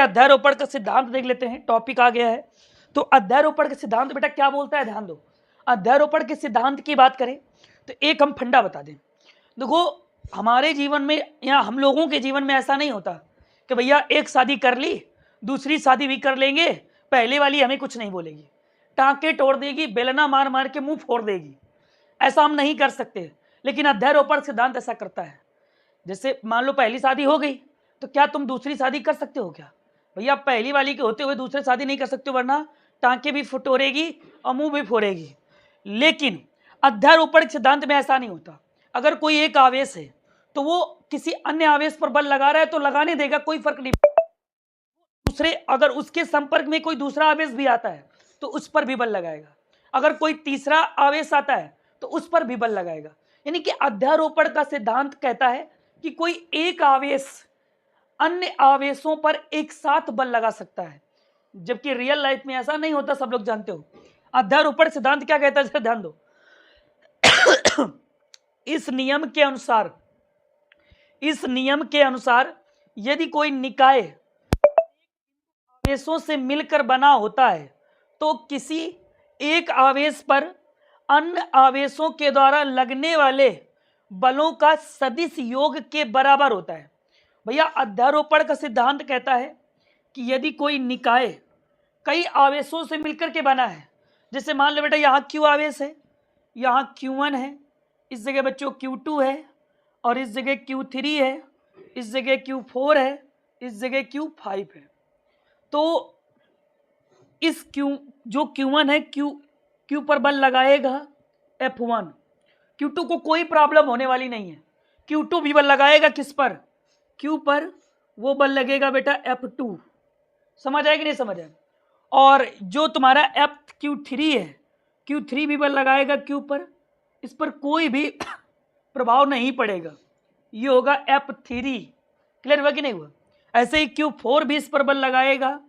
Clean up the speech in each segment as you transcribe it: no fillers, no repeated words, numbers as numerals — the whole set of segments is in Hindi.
अध्यारोपण का सिद्धांत देख लेते हैं, टॉपिक आ गया है। तो अध्यारोपण का सिद्धांत बेटा क्या बोलता है, ध्यान दो। अध्यारोपण के सिद्धांत की बात करें तो एक हम फंडा बता दें। देखो हमारे जीवन में या हम लोगों के जीवन में ऐसा नहीं होता कि भैया एक शादी कर ली, दूसरी शादी भी कर लेंगे, पहले वाली हमें कुछ नहीं बोलेगी, टांके तोड़ देगी, बेलना मार मार के मुंह फोड़ देगी। ऐसा हम नहीं कर सकते, लेकिन अध्यारोपण सिद्धांत ऐसा करता है। जैसे मान लो पहली शादी हो गई, तो क्या तुम दूसरी शादी कर सकते हो क्या? भैया पहली वाली के होते हुए दूसरी शादी नहीं कर सकते, वरना टांके भी फटोरेगी और मुंह भी फोड़ेगी। लेकिन अध्यारोपण सिद्धांत में ऐसा नहीं होता। अगर कोई एक आवेश है तो वो किसी अन्य आवेश पर बल लगा रहा है तो लगाने देगा, कोई फर्क नहीं। दूसरे अगर उसके संपर्क में कोई दूसरा आवेश भी आता है तो उस पर भी बल लगाएगा, अगर कोई तीसरा आवेश आता है तो उस पर भी बल लगाएगा। यानी कि अध्यारोपण का सिद्धांत कहता है कि कोई एक आवेश अन्य आवेशों पर एक साथ बल लगा सकता है, जबकि रियल लाइफ में ऐसा नहीं होता, सब लोग जानते हो। अध्यारोपण सिद्धांत क्या कहता है, ध्यान दो। इस नियम के अनुसार यदि कोई निकाय आवेशों से मिलकर बना होता है तो किसी एक आवेश पर अन्य आवेशों के द्वारा लगने वाले बलों का सदिश योग के बराबर होता है। भैया अध्यारोपण का सिद्धांत कहता है कि यदि कोई निकाय कई आवेशों से मिलकर के बना है, जैसे मान लो बेटा यहाँ Q आवेश है, यहाँ Q1 है, इस जगह बच्चों Q2 है, और इस जगह Q3 है, इस जगह Q4 है, इस जगह Q5 है। तो इस जो Q1 है, Q पर बल लगाएगा F1, Q2 को कोई प्रॉब्लम होने वाली नहीं है, Q2 भी बल लगाएगा किस पर, Q पर, वो बल लगेगा बेटा F2। समझ आएगी नहीं समझ आएगी? और जो तुम्हारा Q3 है, Q3 भी बल लगाएगा Q पर, इस पर कोई भी प्रभाव नहीं पड़ेगा, ये होगा F3। क्लियर हुआ कि नहीं हुआ? ऐसे ही Q4 भी इस पर बल लगाएगा,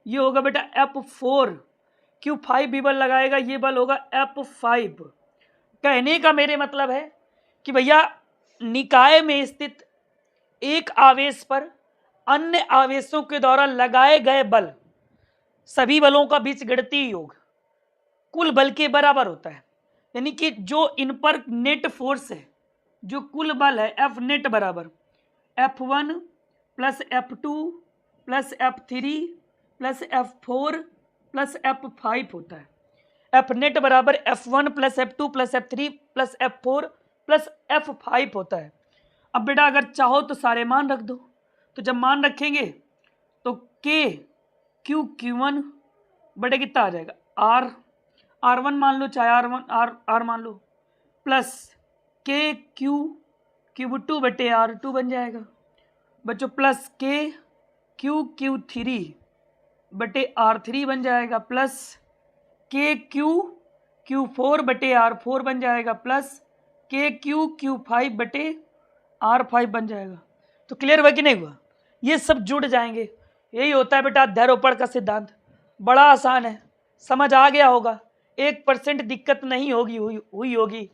ये होगा बेटा F4। Q5 भी बल लगाएगा, ये बल होगा F5। कहने का मेरे मतलब है कि भैया निकाय में स्थित एक आवेश पर अन्य आवेशों के द्वारा लगाए गए बल, सभी बलों का बीजगणितीय योग कुल बल के बराबर होता है। यानी कि जो इन पर नेट फोर्स है, जो कुल बल है, F नेट बराबर F1 plus F2 plus F3 plus F4 plus F5 होता है। F नेट बराबर F1 plus F2 plus F3 plus F4 plus F5 होता है। अब बेटा अगर चाहो तो सारे मान रख दो, तो जब मान रखेंगे तो Q1 बटे कितना आ जाएगा, R1 मान लो, चाहे R मान लो, प्लस Q2 बटे R2 बन जाएगा बच्चों, प्लस Q3 बटे R3 बन जाएगा, प्लस Q4 बटे R4 बन जाएगा, प्लस Q5 बटे R5 बन जाएगा। तो क्लियर हुआ कि नहीं हुआ? ये सब जुड़ जाएंगे, यही होता है बेटा अध्यारोपण का सिद्धांत। बड़ा आसान है, समझ आ गया होगा, 1% दिक्कत नहीं हुई होगी।